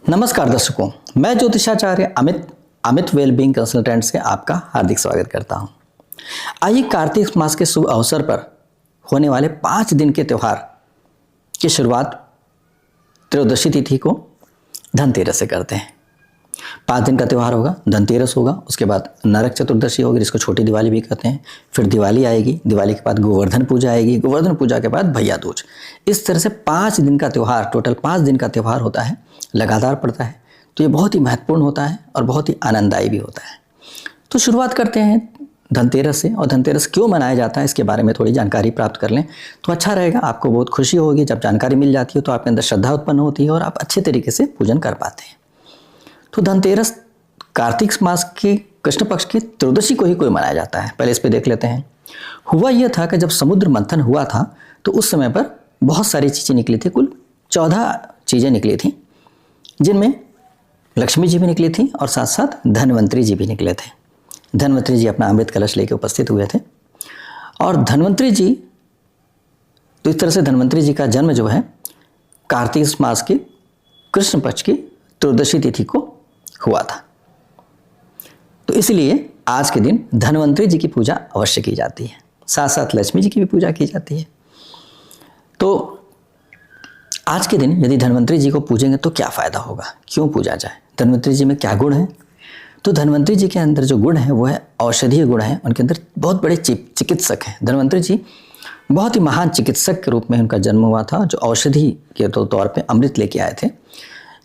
नमस्कार दर्शकों, मैं ज्योतिषाचार्य अमित वेलबींग कंसल्टेंट से आपका हार्दिक स्वागत करता हूं। आइए कार्तिक मास के शुभ अवसर पर होने वाले 5 दिन के त्यौहार की शुरुआत त्रयोदशी तिथि को धनतेरस से करते हैं। 5 दिन का त्यौहार होगा, धनतेरस होगा, उसके बाद नरक चतुर्दशी होगी जिसको छोटी दिवाली भी कहते हैं, फिर दिवाली आएगी, दिवाली के बाद गोवर्धन पूजा आएगी, गोवर्धन पूजा के बाद भैया दूज। इस तरह से 5 दिन का त्यौहार, टोटल 5 दिन का त्यौहार होता है, लगातार पड़ता है। तो ये बहुत ही महत्वपूर्ण होता है और बहुत ही आनंददायी भी होता है। तो शुरुआत करते हैं धनतेरस से, और धनतेरस क्यों मनाया जाता है इसके बारे में थोड़ी जानकारी प्राप्त कर लें तो अच्छा रहेगा। आपको बहुत खुशी होगी जब जानकारी मिल जाती है, तो आपके अंदर श्रद्धा उत्पन्न होती है और आप अच्छे तरीके से पूजन कर पाते हैं। तो धनतेरस कार्तिक मास की कृष्ण पक्ष की त्रयोदशी को ही कोई मनाया जाता है। पहले इस पे देख लेते हैं। हुआ यह था कि जब समुद्र मंथन हुआ था तो उस समय पर बहुत सारी चीज़ें निकली थी, कुल 14 चीज़ें निकली थी, जिनमें लक्ष्मी जी भी निकली थी और साथ साथ धन्वंतरी जी भी निकले थे। धन्वंतरी जी अपना अमृत कलश लेकर उपस्थित हुए थे और धन्वंतरी जी, तो इस तरह से धन्वंतरी जी का जन्म जो है कार्तिक मास के कृष्ण पक्ष की त्रयोदशी तिथि को हुआ था। तो इसलिए आज के दिन धन्वंतरी जी की पूजा अवश्य की जाती है, साथ साथ लक्ष्मी जी की भी पूजा की जाती है। तो आज के दिन यदि धन्वंतरी जी को पूजेंगे तो क्या फ़ायदा होगा, क्यों पूजा जाए, धन्वंतरी जी में क्या गुण है? तो धन्वंतरी जी के अंदर जो गुण है वो है औषधीय गुण है। उनके अंदर बहुत बड़े चिकित्सक हैं। धन्वंतरी जी बहुत ही महान चिकित्सक के रूप में उनका जन्म हुआ था, जो औषधि के तौर पे अमृत लेके आए थे।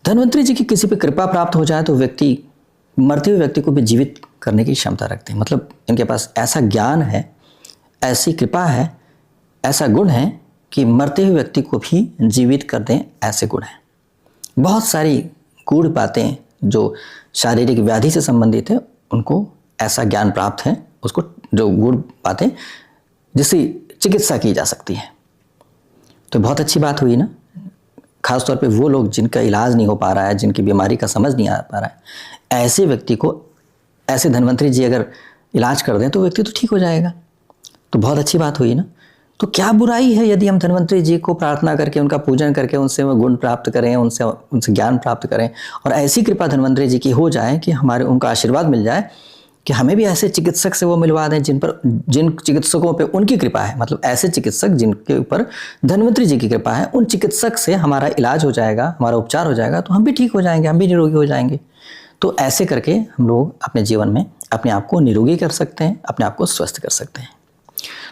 धन्वंतरी जी की किसी पे कृपा प्राप्त हो जाए तो व्यक्ति, मरते हुए व्यक्ति को भी जीवित करने की क्षमता रखते हैं। मतलब इनके पास ऐसा ज्ञान है, ऐसी कृपा है, ऐसा गुण है कि मरते हुए व्यक्ति को भी जीवित कर दें, ऐसे गुण हैं। बहुत सारी गूढ़ बातें जो शारीरिक व्याधि से संबंधित है उनको ऐसा ज्ञान प्राप्त है, उसको जो गूढ़ बातें जिससे चिकित्सा की जा सकती है। तो बहुत अच्छी बात हुई ना। खासतौर पे वो लोग जिनका इलाज नहीं हो पा रहा है, जिनकी बीमारी का समझ नहीं आ पा रहा है, ऐसे व्यक्ति को ऐसे धन्वंतरी जी अगर इलाज कर दें तो व्यक्ति तो ठीक हो जाएगा। तो बहुत अच्छी बात हुई ना। तो क्या बुराई है यदि हम धन्वंतरी जी को प्रार्थना करके, उनका पूजन करके उनसे वो गुण प्राप्त करें, उनसे ज्ञान प्राप्त करें और ऐसी कृपा धन्वंतरी जी की हो जाए कि हमारे उनका आशीर्वाद मिल जाए कि हमें भी ऐसे चिकित्सक से वो मिलवा दें जिन चिकित्सकों पे उनकी कृपा है। मतलब ऐसे चिकित्सक जिनके ऊपर धन्वंतरी जी की कृपा है, उन चिकित्सक से हमारा इलाज हो जाएगा, हमारा उपचार हो जाएगा, तो हम भी ठीक हो जाएंगे, हम भी निरोगी हो जाएंगे। तो ऐसे करके हम लोग अपने जीवन में अपने आप को निरोगी कर सकते हैं, अपने आप को स्वस्थ कर सकते हैं।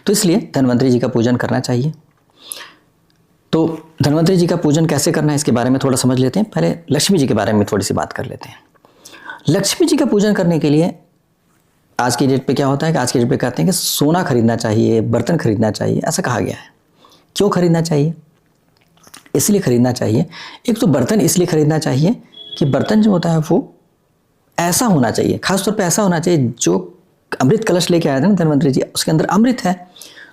तो इसलिए धन्वंतरी जी का पूजन करना चाहिए। तो धन्वंतरी जी का पूजन कैसे करना है इसके बारे में थोड़ा समझ लेते हैं। पहले लक्ष्मी जी के बारे में थोड़ी सी बात कर लेते हैं। लक्ष्मी जी का पूजन करने के लिए आज की डेट पे क्या होता है कि आज की डेट पे कहते हैं कि सोना खरीदना चाहिए, बर्तन खरीदना चाहिए, ऐसा कहा गया है। क्यों खरीदना चाहिए? इसलिए खरीदना चाहिए, एक तो बर्तन इसलिए खरीदना चाहिए कि बर्तन जो होता है वो ऐसा होना चाहिए, खासतौर पर ऐसा होना चाहिए, जो अमृत कलश लेके आए थे ना धन्वंतरी जी, उसके अंदर अमृत है।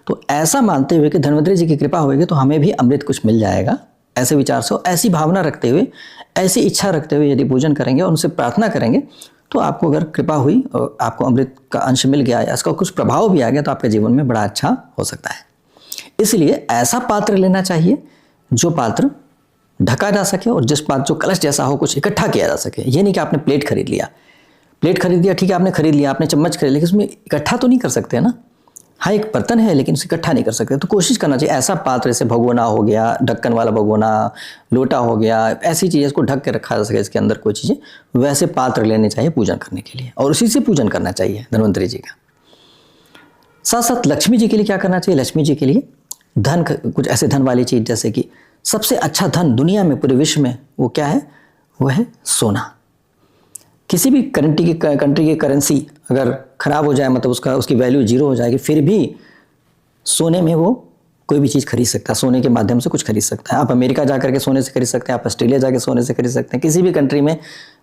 तो ऐसा मानते हुए कि धन्वंतरी जी की कृपा होगी तो हमें भी अमृत कुछ मिल जाएगा, ऐसे विचार से, ऐसी भावना रखते हुए, ऐसी इच्छा रखते हुए यदि पूजन करेंगे और उनसे प्रार्थना करेंगे तो आपको अगर कृपा हुई और आपको अमृत का अंश मिल गया या इसका कुछ प्रभाव भी आ गया तो आपके जीवन में बड़ा अच्छा हो सकता है। इसलिए ऐसा पात्र लेना चाहिए जो पात्र ढका जा सके और जिस पात्र जो कलश जैसा हो, कुछ इकट्ठा किया जा सके। ये नहीं कि आपने प्लेट खरीद लिया, ठीक है, आपने खरीद लिया, आपने चम्मच खरीद लिया, उसमें इकट्ठा तो नहीं कर सकते ना। हाँ, एक बर्तन है लेकिन उसे इकट्ठा नहीं कर सकते। तो कोशिश करना चाहिए ऐसा पात्र, जैसे भगोना हो गया, ढक्कन वाला भगोना, लोटा हो गया, ऐसी चीज़ इसको ढक के रखा जा सके, इसके अंदर कोई चीज़ें, वैसे पात्र लेने चाहिए पूजन करने के लिए और उसी से पूजन करना चाहिए धन्वंतरी जी का। साथ साथ लक्ष्मी जी के लिए क्या करना चाहिए? लक्ष्मी जी के लिए धन, कुछ ऐसे धन वाली चीज़, जैसे कि सबसे अच्छा धन दुनिया में, पूरे विश्व में, वो क्या है? वो है सोना। किसी भी कंट्री की करेंसी अगर ख़राब हो जाए, मतलब उसकी वैल्यू 0 हो जाएगी, फिर भी सोने में वो कोई भी चीज़ खरीद सकता है, सोने के माध्यम से कुछ खरीद सकता है। आप अमेरिका जा करके सोने से खरीद सकते हैं, आप ऑस्ट्रेलिया जाकर सोने से खरीद सकते हैं। किसी भी कंट्री में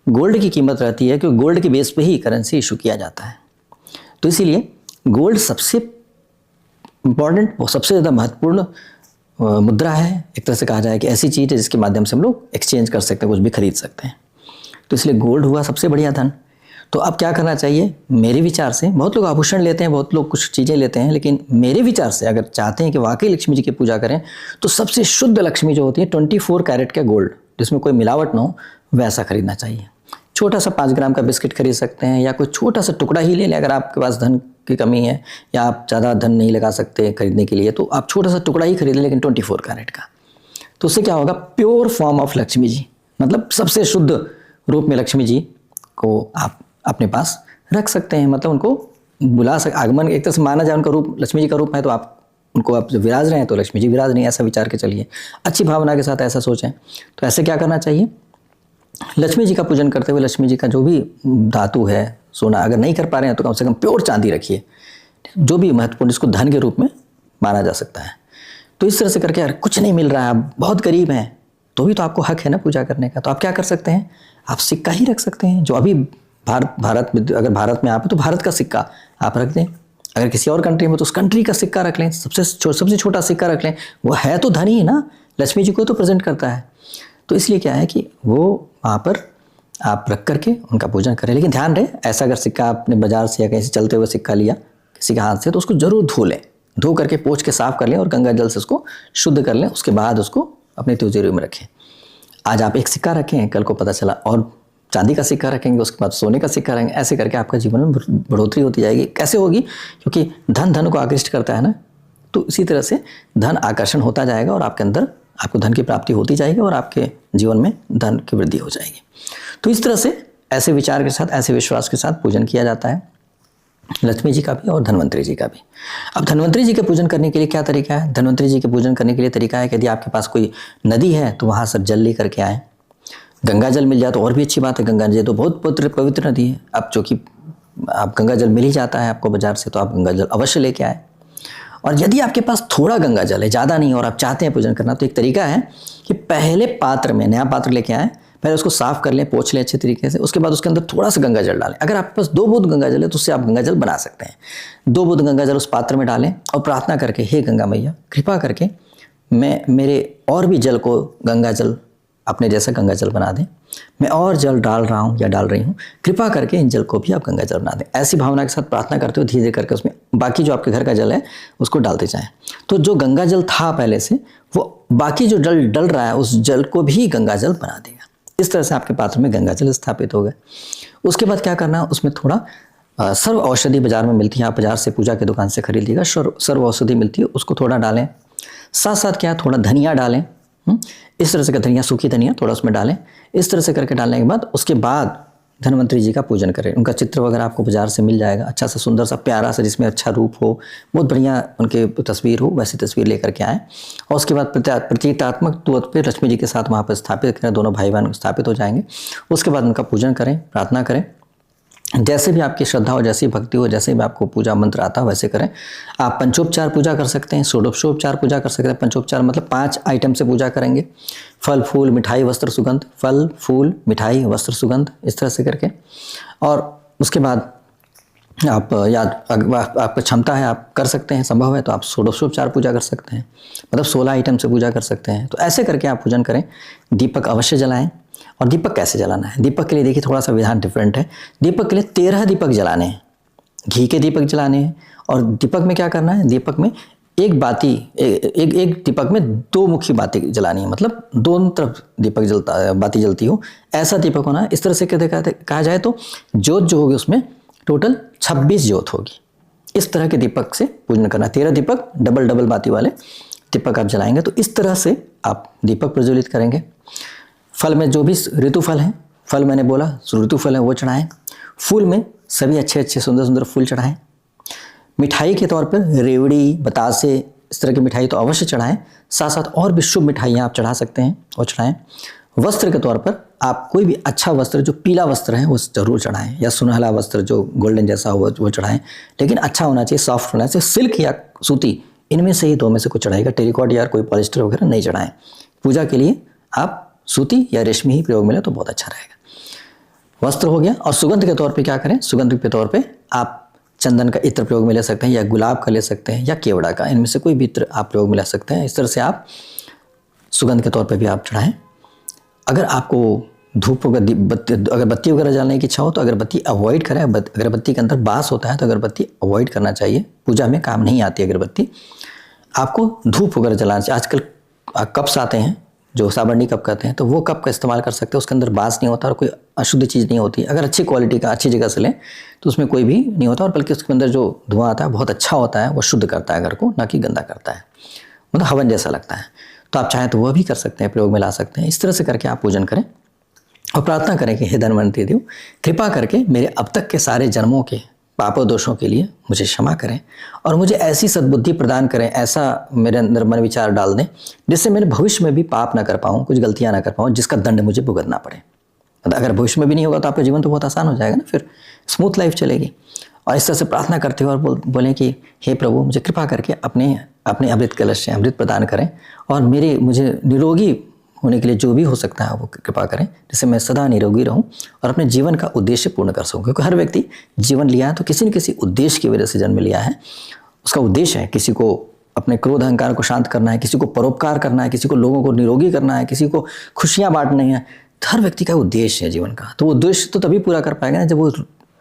गोल्ड की कीमत रहती है, क्योंकि गोल्ड के बेस पे ही करेंसी इशू किया जाता है। तो इसीलिए गोल्ड सबसे इम्पॉर्टेंट, सबसे ज़्यादा महत्वपूर्ण मुद्रा है। एक तरह से कहा जाए कि ऐसी चीज़ है जिसके माध्यम से हम लोग एक्सचेंज कर सकते हैं, कुछ भी खरीद सकते हैं। तो इसलिए गोल्ड हुआ सबसे बढ़िया धन। तो अब क्या करना चाहिए? मेरे विचार से, बहुत लोग आभूषण लेते हैं, बहुत लोग कुछ चीज़ें लेते हैं, लेकिन मेरे विचार से अगर चाहते हैं कि वाकई लक्ष्मी जी की पूजा करें तो सबसे शुद्ध लक्ष्मी जो होती है 24 कैरेट का गोल्ड, जिसमें कोई मिलावट ना हो, वैसा खरीदना चाहिए। छोटा सा 5 ग्राम का बिस्किट खरीद सकते हैं, या कोई छोटा सा टुकड़ा ही ले लें अगर आपके पास धन की कमी है, या आप ज़्यादा धन नहीं लगा सकते खरीदने के लिए, तो आप छोटा सा टुकड़ा ही खरीद लें, लेकिन 24 कैरेट का। तो उससे क्या होगा, pure form of Lakshmi ji, मतलब सबसे शुद्ध रूप में लक्ष्मी जी को आप अपने पास रख सकते हैं। मतलब उनको बुला आगमन एक तरह से माना जाए, उनका रूप लक्ष्मी जी का रूप है, तो आप उनको आप जब विराज रहे हैं तो लक्ष्मी जी विराज रही हैं, ऐसा विचार के चलिए, अच्छी भावना के साथ ऐसा सोचें। तो ऐसे क्या करना चाहिए, लक्ष्मी जी का पूजन करते हुए लक्ष्मी जी का जो भी धातु है, सोना अगर नहीं कर पा रहे हैं तो कम से कम प्योर चांदी रखिए, जो भी महत्वपूर्ण, इसको धन के रूप में माना जा सकता है। तो इस तरह से करके, यार कुछ नहीं मिल रहा है, आप बहुत गरीब हैं, तो भी तो आपको हक है ना पूजा करने का, तो आप क्या कर सकते हैं, आप सिक्का ही रख सकते हैं। जो अभी भारत में, अगर भारत में आप है तो भारत का सिक्का आप रख दें, अगर किसी और कंट्री में तो उस कंट्री का सिक्का रख लें, सबसे छोटा सिक्का रख लें, वो है तो धन ही ना, लक्ष्मी जी को तो प्रेजेंट करता है। तो इसलिए क्या है कि वो वहाँ पर आप रख करके उनका पूजन करें। लेकिन ध्यान रहे, ऐसा अगर सिक्का आपने बाजार से या कहीं से चलते हुए सिक्का लिया किसी के हाथ से, तो उसको जरूर धो लें, धो करके पोंछ के साफ कर लें और गंगा जल से उसको शुद्ध कर लें, उसके बाद उसको अपनी तिजोरी में रखें। आज आप एक सिक्का रखें, कल को पता चला और चांदी का सिक्का रखेंगे, उसके बाद सोने का सिक्का रखेंगे, ऐसे करके आपका जीवन में बढ़ोतरी होती जाएगी। कैसे होगी, क्योंकि धन को आकृष्ट करता है ना, तो इसी तरह से धन आकर्षण होता जाएगा और आपके अंदर आपको धन की प्राप्ति होती जाएगी और आपके जीवन में धन की वृद्धि हो जाएगी। तो इस तरह से ऐसे विचार के साथ, ऐसे विश्वास के साथ पूजन किया जाता है लक्ष्मी जी का भी और धन्वंतरी जी का भी। अब धन्वंतरी जी के पूजन करने के लिए क्या तरीका है, धन्वंतरी जी के पूजन करने के लिए तरीका है कि यदि आपके पास कोई नदी है तो वहाँ से जल लेकर के आएँ। गंगा जल मिल जाए तो और भी अच्छी बात है, गंगा जल तो बहुत पवित्र नदी है। अब चूँकि आप गंगा जल मिल ही जाता है आपको बाजार से, तो आप गंगा जल अवश्य लेके आए। और यदि आपके पास थोड़ा गंगा जल है, ज़्यादा नहीं, और आप चाहते हैं पूजन करना, तो एक तरीका है कि पहले पात्र में, नया पात्र लेके आएँ, पहले उसको साफ कर लें, पोंछ लें अच्छे तरीके से, उसके बाद उसके अंदर थोड़ा सा गंगा जल डालें। अगर आपके पास 2 बूंद गंगा जल है तो उससे आप गंगा जल बना सकते हैं। 2 बूंद गंगा जल उस पात्र में डालें और प्रार्थना करके, हे गंगा मैया कृपा करके मैं मेरे और भी जल को गंगा जल अपने जैसा गंगा जल बना दें, मैं और जल डाल रहा हूँ या डाल रही हूँ, कृपा करके इन जल को भी आप गंगा जल बना दें। ऐसी भावना के साथ प्रार्थना करते हुए धीरे धीरे करके उसमें बाकी जो आपके घर का जल है उसको डालते जाएं। तो जो गंगा जल था पहले से, वो बाकी जो जल डल रहा है उस जल को भी गंगा जल बना देगा। इस तरह से आपके पात्र में गंगा जल स्थापित हो गए। उसके बाद क्या करना है, उसमें थोड़ा सर्व औषधि बाजार में मिलती है, आप बाजार से पूजा की दुकान से खरीद लीजिएगा, सर्व औषधि मिलती है, उसको थोड़ा डालें। साथ साथ क्या, थोड़ा धनिया डालें, इस तरह से का धनिया, सूखी धनिया थोड़ा उसमें डालें। इस तरह से करके डालने के बाद उसके बाद धन्वंतरी जी का पूजन करें। उनका चित्र वगैरह आपको बाजार से मिल जाएगा, अच्छा सा सुंदर सा प्यारा सा, जिसमें अच्छा रूप हो, बहुत बढ़िया उनके तस्वीर हो, वैसी तस्वीर लेकर के आएँ। और उसके बाद प्रतीकात्मक तौर पर लक्ष्मी जी के साथ वहाँ पर स्थापित करें, दोनों भाई बहन स्थापित हो जाएंगे। उसके बाद उनका पूजन करें, प्रार्थना करें, जैसे भी आपकी श्रद्धा हो, जैसी भक्ति हो, जैसे भी आपको पूजा मंत्र आता हो वैसे करें। आप पंचोपचार पूजा कर सकते हैं, षोडशोपचार पूजा कर सकते हैं। पंचोपचार मतलब 5 आइटम से पूजा करेंगे, फल फूल मिठाई वस्त्र सुगंध, फल फूल मिठाई वस्त्र सुगंध, इस तरह से करके। और उसके बाद आप आपको क्षमता है आप कर सकते हैं, संभव है तो आप षोडशोपचार पूजा कर सकते हैं, मतलब 16 आइटम से पूजा कर सकते हैं। तो ऐसे करके आप पूजन करें। दीपक अवश्य जलाएं। और दीपक कैसे जलाना है, दीपक के लिए देखिए थोड़ा सा विधान डिफरेंट है। दीपक के लिए 13 दीपक जलाने हैं, घी के दीपक जलाने हैं। और दीपक में क्या करना है, दीपक में एक बाती, एक दीपक में 2 मुखी बाती जलानी है, मतलब दोनों तरफ दीपक जलता, बाती जलती हो, ऐसा दीपक होना है। इस तरह से कहा जाए तो ज्योत जो होगी उसमें टोटल 26 ज्योत होगी। इस तरह के दीपक से पूजन करना है। 13 दीपक डबल बाती वाले दीपक आप जलाएंगे, तो इस तरह से आप दीपक प्रज्वलित करेंगे। फल में जो भी ऋतु फल हैं, फल मैंने बोला ऋतु फल है वो चढ़ाएं। फूल में सभी अच्छे अच्छे सुंदर सुंदर फूल चढ़ाएं। मिठाई के तौर पर रेवड़ी, बतासे, इस तरह की मिठाई तो अवश्य चढ़ाएं। साथ साथ और भी शुभ मिठाइयाँ आप चढ़ा सकते हैं और चढ़ाएं। वस्त्र के तौर पर आप कोई भी अच्छा वस्त्र, जो पीला वस्त्र है वो जरूर चढ़ाएं, या सुनहला वस्त्र जो गोल्डन जैसा हो वो चढ़ाएं, लेकिन अच्छा होना चाहिए, सॉफ्ट होना चाहिए। सिल्क या सूती, इनमें से ही 2 में से कुछ चढ़ाएगा। टेरिकॉट या कोई पॉलिस्टर वगैरह नहीं चढ़ाएं। पूजा के लिए आप सूती या रेशमी ही प्रयोग मिले तो बहुत अच्छा रहेगा। वस्त्र हो गया। और सुगंध के तौर पे क्या करें, सुगंध के तौर पे आप चंदन का इत्र प्रयोग में ले सकते हैं, या गुलाब का ले सकते हैं, या केवड़ा का, इनमें से कोई भी इत्र आप प्रयोग में ले सकते हैं। इस तरह से आप सुगंध के तौर पे भी आप चढ़ाएं। अगर आपको धूप अगरबत्ती वगैरह जलाने की इच्छा हो तो अगरबत्ती अवॉइड करें। अगरबत्ती के अंदर बास होता है तो अगरबत्ती अवॉइड करना चाहिए, पूजा में काम नहीं आती अगरबत्ती। आपको धूप वगैरह जलाना चाहिए। आजकल कप्स आते हैं जो साबरनी कप कहते हैं, तो वो कप का इस्तेमाल कर सकते हैं। उसके अंदर बांस नहीं होता और कोई अशुद्ध चीज़ नहीं होती। अगर अच्छी क्वालिटी का अच्छी जगह से लें तो उसमें कोई भी नहीं होता, और बल्कि उसके अंदर जो धुआं आता है बहुत अच्छा होता है, वो शुद्ध करता है घर को, ना कि गंदा करता है, मतलब हवन जैसा लगता है। तो आप चाहें तो वह भी कर सकते हैं, प्रयोग में ला सकते हैं। इस तरह से करके आप पूजन करें और प्रार्थना करें कि हे धन्वंतरि देव, कृपा करके मेरे अब तक के सारे जन्मों के पापों दोषों के लिए मुझे क्षमा करें और मुझे ऐसी सद्बुद्धि प्रदान करें, ऐसा मेरे अंदर मन विचार डाल दें जिससे मैं भविष्य में भी पाप ना कर पाऊँ, कुछ गलतियाँ ना कर पाऊँ जिसका दंड मुझे भुगतना पड़े। अगर भविष्य में भी नहीं होगा तो आपका जीवन तो बहुत आसान हो जाएगा ना, फिर स्मूथ लाइफ चलेगी। और इस तरह से प्रार्थना करते हुए और बोलें कि हे प्रभु, मुझे कृपा करके अपने अमृत कलश से अमृत प्रदान करें और मुझे निरोगी होने के लिए जो भी हो सकता है वो कृपा करें, जिससे मैं सदा निरोगी रहूं और अपने जीवन का उद्देश्य पूर्ण कर सकूं। क्योंकि हर व्यक्ति जीवन लिया है तो किसी न किसी उद्देश्य की वजह से जन्म लिया है। उसका उद्देश्य है, किसी को अपने क्रोध अहंकार को शांत करना है, किसी को परोपकार करना है, किसी को लोगों को निरोगी करना है, किसी को खुशियाँ बांटनी है। हर व्यक्ति का उद्देश्य है जीवन का, तो वो उद्देश्य तो तभी पूरा कर पाएगा ना जब वो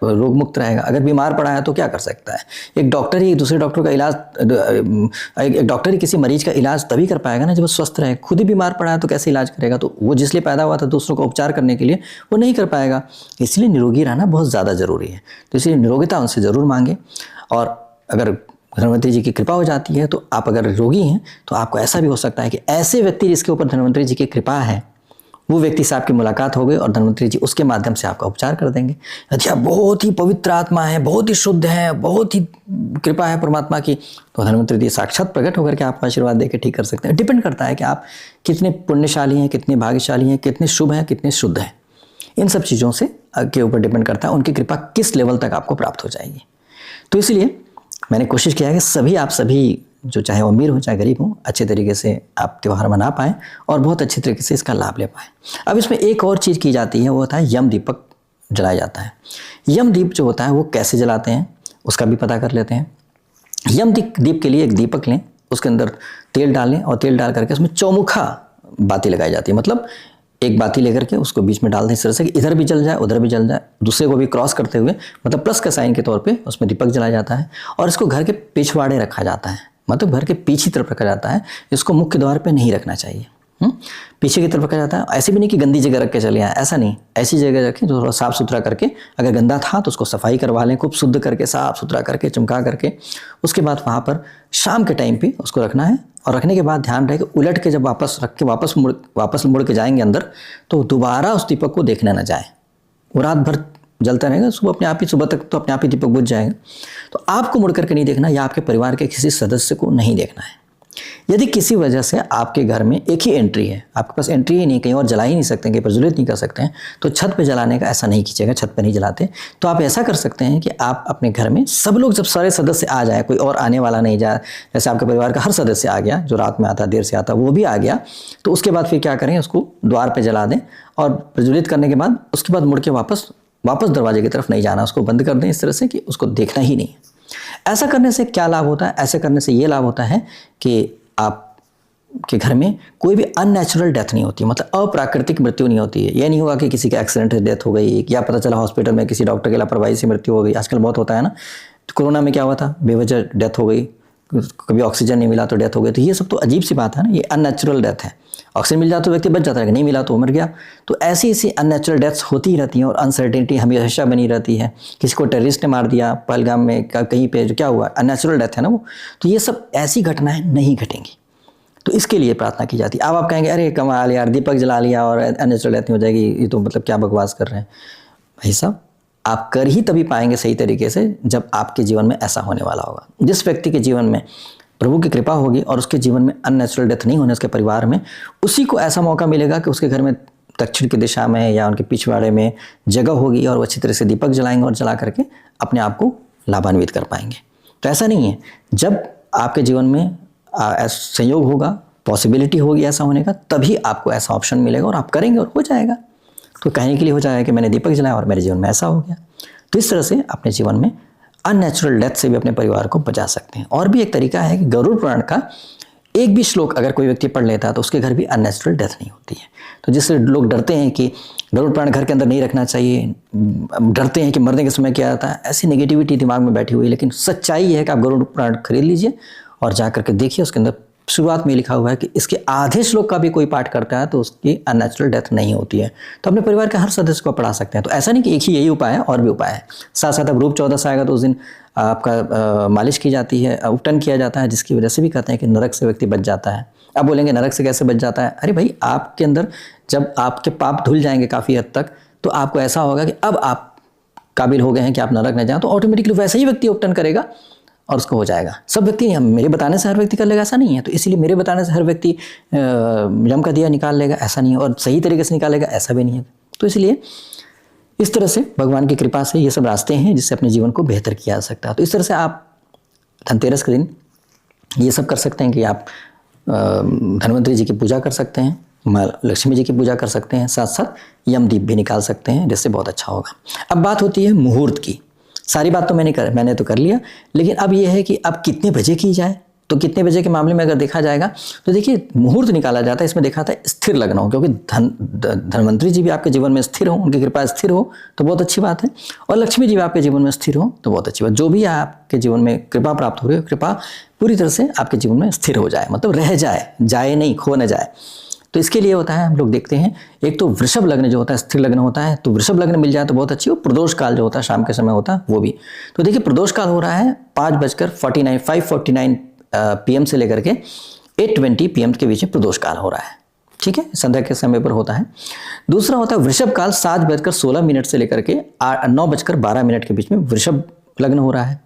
रोग मुक्त रहेगा। अगर बीमार पड़ा है तो क्या कर सकता है? एक डॉक्टर ही दूसरे डॉक्टर का इलाज, एक डॉक्टर ही किसी मरीज का इलाज तभी कर पाएगा ना जब वो स्वस्थ रहे। खुद ही बीमार पड़ा है तो कैसे इलाज करेगा? तो वो जिसलिए पैदा हुआ था दूसरों को उपचार करने के लिए, वो नहीं कर पाएगा। इसलिए निरोगी रहना बहुत ज़्यादा जरूरी है। तो इसलिए निरोगिता उनसे ज़रूर मांगे। और अगर धन्वंतरि जी की कृपा हो जाती है तो आप अगर रोगी हैं तो आपको ऐसा भी हो सकता है कि ऐसे व्यक्ति जिसके ऊपर धन्वंतरि जी की कृपा है, वो व्यक्ति से आपकी मुलाकात हो गई और धन्वंतरि जी उसके माध्यम से आपका उपचार कर देंगे। अच्छा, बहुत ही पवित्र आत्मा है, बहुत ही शुद्ध है, बहुत ही कृपा है परमात्मा की, तो धन्वंतरि जी साक्षात प्रकट होकर के आपको आशीर्वाद देकर ठीक कर सकते हैं। डिपेंड करता है कि आप कितने पुण्यशाली हैं, कितने भाग्यशाली हैं, कितने शुभ हैं, कितने शुद्ध हैं। इन सब चीज़ों से के ऊपर डिपेंड करता है उनकी कृपा किस लेवल तक आपको प्राप्त हो जाएगी। तो इसलिए मैंने कोशिश किया है कि आप सभी जो चाहे वो अमीर हो चाहे गरीब हो, अच्छे तरीके से आप त्यौहार मना पाएँ और बहुत अच्छे तरीके से इसका लाभ ले पाएँ। अब इसमें एक और चीज़ की जाती है, वो होता है यम दीपक जलाया जाता है। यम दीप जो होता है वो कैसे जलाते हैं उसका भी पता कर लेते हैं। यम दीप के लिए एक दीपक लें, उसके अंदर तेल डालें और तेल डाल करके उसमें चौमुखा बाती लगाई जाती है। मतलब एक बाती लेकर के उसको बीच में डाल दें इस तरह से कि इधर भी जल जाए उधर भी जल जाए, दूसरे को भी क्रॉस करते हुए, मतलब प्लस का साइन के तौर पे उसमें दीपक जलाया जाता है। और इसको घर के पिछवाड़े रखा जाता है, मतलब घर के पीछे तरफ रखा जाता है। इसको मुख्य द्वार पे नहीं रखना चाहिए, पीछे की तरफ रखा जाता है। ऐसे भी नहीं कि गंदी जगह रख के चले आए, ऐसा नहीं। ऐसी जगह रखें जो थोड़ा साफ़ सुथरा करके, अगर गंदा था तो उसको सफाई करवा लें, खूब शुद्ध करके साफ़ सुथरा करके चमका करके। उसके बाद वहाँ पर शाम के टाइम पे उसको रखना है। और रखने के बाद ध्यान रहे कि उलट के जब वापस रख के वापस मुड़ के जाएंगे अंदर, तो दोबारा उस दीपक को देखने न जाए। वो रात भर जलता रहेगा, सुबह तक तो अपने आप ही दीपक बुझ जाएगा। तो आपको मुड़ करके नहीं देखना, या आपके परिवार के किसी सदस्य को नहीं देखना है। यदि किसी वजह से आपके घर में एक ही एंट्री है, आपके पास एंट्री ही नहीं, कहीं और जला ही नहीं सकते, कहीं प्रज्वलित नहीं कर सकते हैं, तो छत पे जलाने का ऐसा नहीं कीजिएगा। छत पे नहीं जलाते तो आप ऐसा कर सकते हैं कि आप अपने घर में सब लोग, जब सारे सदस्य आ जाए, कोई और आने वाला नहीं जाए, जैसे आपके परिवार का हर सदस्य आ गया, जो रात में आता देर से आता वो भी आ गया, तो उसके बाद फिर क्या करें, उसको द्वार पर जला दें और प्रज्वलित करने के बाद उसके बाद मुड़ के वापस दरवाजे की तरफ नहीं जाना, उसको बंद कर दें इस तरह से कि उसको देखना ही नहीं। ऐसा करने से क्या लाभ होता है? ऐसे करने से ये लाभ होता है कि आपके घर में कोई भी अननेचुरल डेथ नहीं होती, मतलब अप्राकृतिक मृत्यु नहीं होती है। ये नहीं हुआ कि किसी के एक्सीडेंट से डेथ हो गई, या पता चला हॉस्पिटल में किसी डॉक्टर की लापरवाही से मृत्यु हो गई। आजकल बहुत होता है ना, तो कोरोना में क्या हुआ था, बेवजह डेथ हो गई, कभी ऑक्सीजन नहीं मिला तो डेथ हो गई। तो ये सब तो अजीब सी बात है ना, ये अननेचुरल डेथ है। ऑक्सीजन मिल जाता तो व्यक्ति बच जाता है, नहीं मिला तो मर गया। तो ऐसी अननेचुरल डेथ्स होती ही रहती हैं और अनसर्टेनिटी हमेशा बनी रहती है। किसी को टेररिस्ट ने मार दिया पहलगाम में, कहीं पे जो क्या हुआ, अननेचुरल डेथ है ना वो। तो ये सब ऐसी घटनाएं नहीं घटेंगी, तो इसके लिए प्रार्थना की जाती है। अब आप कहेंगे अरे कमाल यार, दीपक जला लिया और अननेचुरल डेथ नहीं हो जाएगी, ये तो मतलब क्या बकवास कर रहे हैं। भाई साहब, आप कर ही तभी पाएंगे सही तरीके से जब आपके जीवन में ऐसा होने वाला होगा। जिस व्यक्ति के जीवन में प्रभु की कृपा होगी और उसके जीवन में अननेचुरल डेथ नहीं होने, उसके परिवार में, उसी को ऐसा मौका मिलेगा कि उसके घर में दक्षिण की दिशा में या उनके पिछवाड़े में जगह होगी और वो अच्छी तरह से दीपक जलाएंगे और जला करके अपने आप को लाभान्वित कर पाएंगे। तो ऐसा नहीं है, जब आपके जीवन में संयोग होगा, पॉसिबिलिटी होगी ऐसा होने का, तभी आपको ऐसा ऑप्शन मिलेगा और आप करेंगे और हो जाएगा। तो कहने के लिए हो जाएगा कि मैंने दीपक जलाया और मेरे जीवन में ऐसा हो गया। तो इस तरह से अपने जीवन में अननेचुरल डेथ से भी अपने परिवार को बचा सकते हैं। और भी एक तरीका है कि गरुड़ पुराण का एक भी श्लोक अगर कोई व्यक्ति पढ़ लेता है तो उसके घर भी अननेचुरल डेथ नहीं होती है। तो जिससे लोग डरते हैं कि गरुड़ पुराण घर के अंदर नहीं रखना चाहिए, डरते हैं कि मरने के समय क्या आता है, ऐसी नेगेटिविटी दिमाग में बैठी हुई है। लेकिन सच्चाई है कि आप गरुड़ पुराण खरीद लीजिए और जा करके देखिए, उसके अंदर शुरुआत में लिखा हुआ है कि इसके आधे श्लोक का भी कोई पाठ करता है तो उसकी अननेचुरल डेथ नहीं होती है। तो अपने परिवार के हर सदस्य को पढ़ा सकते हैं। तो ऐसा नहीं कि एक ही यही उपाय है, और भी उपाय है। साथ साथ अब रूप 14 आएगा तो उस दिन आपका मालिश की जाती है, उपटन किया जाता है, जिसकी वजह से भी कहते हैं कि नरक से व्यक्ति बच जाता है। अब बोलेंगे नरक से कैसे बच जाता है? अरे भाई, आपके अंदर जब आपके पाप धुल जाएंगे काफ़ी हद तक, तो आपको ऐसा होगा कि अब आप काबिल हो गए हैं कि आप नरक न जाएं, तो ऑटोमेटिकली वैसे ही व्यक्ति उपटन करेगा और उसको हो जाएगा। सब व्यक्ति हम मेरे बताने से हर व्यक्ति कर लेगा, ऐसा नहीं है। तो इसीलिए मेरे बताने से हर व्यक्ति यम का दिया निकाल लेगा, ऐसा नहीं है। और सही तरीके से निकालेगा, ऐसा भी नहीं है। तो इसलिए इस तरह से भगवान की कृपा से ये सब रास्ते हैं जिससे अपने जीवन को बेहतर किया जा सकता है। तो इस तरह से आप धनतेरस के दिन ये सब कर सकते हैं कि आप धन्वंतरी जी की पूजा कर सकते हैं, माँ लक्ष्मी जी की पूजा कर सकते हैं, साथ साथ यमदीप भी निकाल सकते हैं, जिससे बहुत अच्छा होगा। अब बात होती है मुहूर्त की। सारी बात तो मैंने तो कर लिया, लेकिन अब ये है कि अब कितने बजे की जाए। तो कितने बजे के मामले में अगर देखा जाएगा तो देखिए, मुहूर्त निकाला जाता है, इसमें देखा था स्थिर लग्न हो, क्योंकि धन्वंतरी जी भी आपके जीवन में स्थिर हो, उनकी कृपा स्थिर हो तो बहुत अच्छी बात है, और लक्ष्मी जी भी आपके जीवन में स्थिर हो तो बहुत अच्छी बात। जो भी आपके जीवन में कृपा प्राप्त हो रही है, कृपा पूरी तरह से आपके जीवन में स्थिर हो जाए, मतलब रह जाए, जाए नहीं, खो न जाए। तो इसके लिए होता है, हम लोग देखते हैं, एक तो वृषभ लग्न जो होता है स्थिर लग्न होता है, तो वृषभ लग्न मिल जाए तो बहुत अच्छी हो। प्रदोष काल जो होता है शाम के समय होता है वो भी। तो देखिए, प्रदोष काल हो रहा है 5:49 PM से लेकर के 8:20 PM के बीच में प्रदोष काल हो रहा है। ठीक है, संध्या के समय पर होता है। दूसरा होता है वृषभ काल 7:16 से लेकर के 9:12 के बीच में वृषभ लग्न हो रहा है।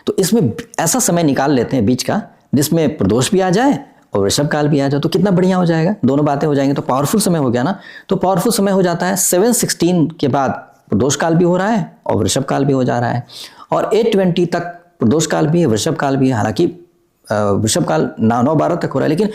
तो इसमें ऐसा समय निकाल लेते हैं बीच का, जिसमें प्रदोष भी आ जाए और वृषभ काल भी आ जाए, तो कितना बढ़िया हो जाएगा, दोनों बातें हो जाएंगी। तो पावरफुल समय हो गया ना। तो पावरफुल समय हो जाता है 7:16 के बाद प्रदोष काल भी हो रहा है और वृषभ काल भी हो जा रहा है, और 8:20 तक प्रदोष काल भी है, वृषभ काल भी है। हालांकि वृषभ काल 9:12 तक हो रहा है, लेकिन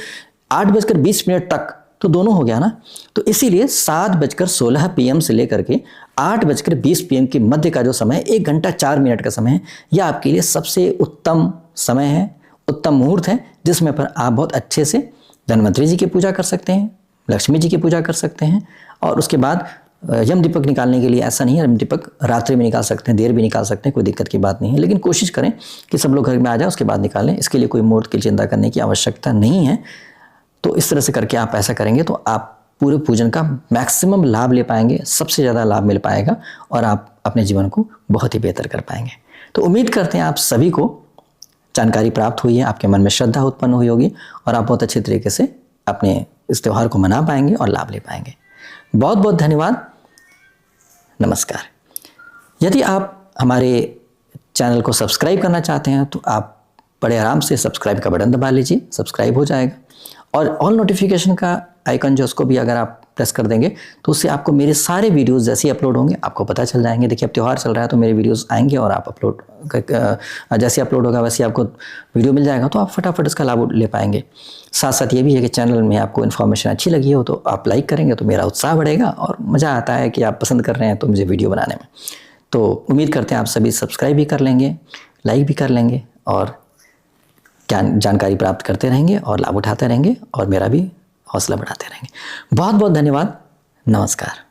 8:20 तक तो दोनों हो गया ना। तो इसीलिए 7:16 PM से लेकर के 8:20 PM के मध्य का जो समय 1 घंटा 4 मिनट का समय है, यह आपके लिए सबसे उत्तम समय है, उत्तम मुहूर्त है, जिसमें पर आप बहुत अच्छे से धन्वंतरी जी की पूजा कर सकते हैं, लक्ष्मी जी की पूजा कर सकते हैं। और उसके बाद यम दीपक निकालने के लिए ऐसा नहीं है, यम दीपक रात्रि में निकाल सकते हैं, देर भी निकाल सकते हैं, कोई दिक्कत की बात नहीं है। लेकिन कोशिश करें कि सब लोग घर में आ जाए, उसके बाद निकालें। इसके लिए कोई मुहूर्त की चिंता करने की आवश्यकता नहीं है। तो इस तरह से करके आप ऐसा करेंगे तो आप पूरे पूजन का मैक्सिमम लाभ ले पाएंगे, सबसे ज़्यादा लाभ मिल पाएगा, और आप अपने जीवन को बहुत ही बेहतर कर पाएंगे। तो उम्मीद करते हैं आप सभी को जानकारी प्राप्त हुई है, आपके मन में श्रद्धा उत्पन्न हुई होगी, और आप बहुत अच्छे तरीके से अपने इस त्यौहार को मना पाएंगे और लाभ ले पाएंगे। बहुत बहुत धन्यवाद। नमस्कार। यदि आप हमारे चैनल को सब्सक्राइब करना चाहते हैं तो आप बड़े आराम से सब्सक्राइब का बटन दबा लीजिए, सब्सक्राइब हो जाएगा। और ऑल नोटिफिकेशन का आइकन जो उसको भी अगर आप प्रेस कर देंगे तो उससे आपको मेरे सारे वीडियोस जैसे ही अपलोड होंगे आपको पता चल जाएंगे। देखिए, अब त्यौहार चल रहा है तो मेरे वीडियोस आएंगे, और आप जैसे अपलोड होगा वैसे आपको वीडियो मिल जाएगा, तो आप फटाफट इसका लाभ ले पाएंगे। साथ साथ ये भी है कि चैनल में आपको इन्फॉर्मेशन अच्छी लगी हो तो आप लाइक करेंगे तो मेरा उत्साह बढ़ेगा, और मज़ा आता है कि आप पसंद कर रहे हैं तो मुझे वीडियो बनाने में। तो उम्मीद करते हैं आप सभी सब्सक्राइब भी कर लेंगे, लाइक भी कर लेंगे, और जानकारी प्राप्त करते रहेंगे और लाभ उठाते रहेंगे, और मेरा भी हौसला बढ़ाते रहेंगे। बहुत बहुत धन्यवाद। नमस्कार।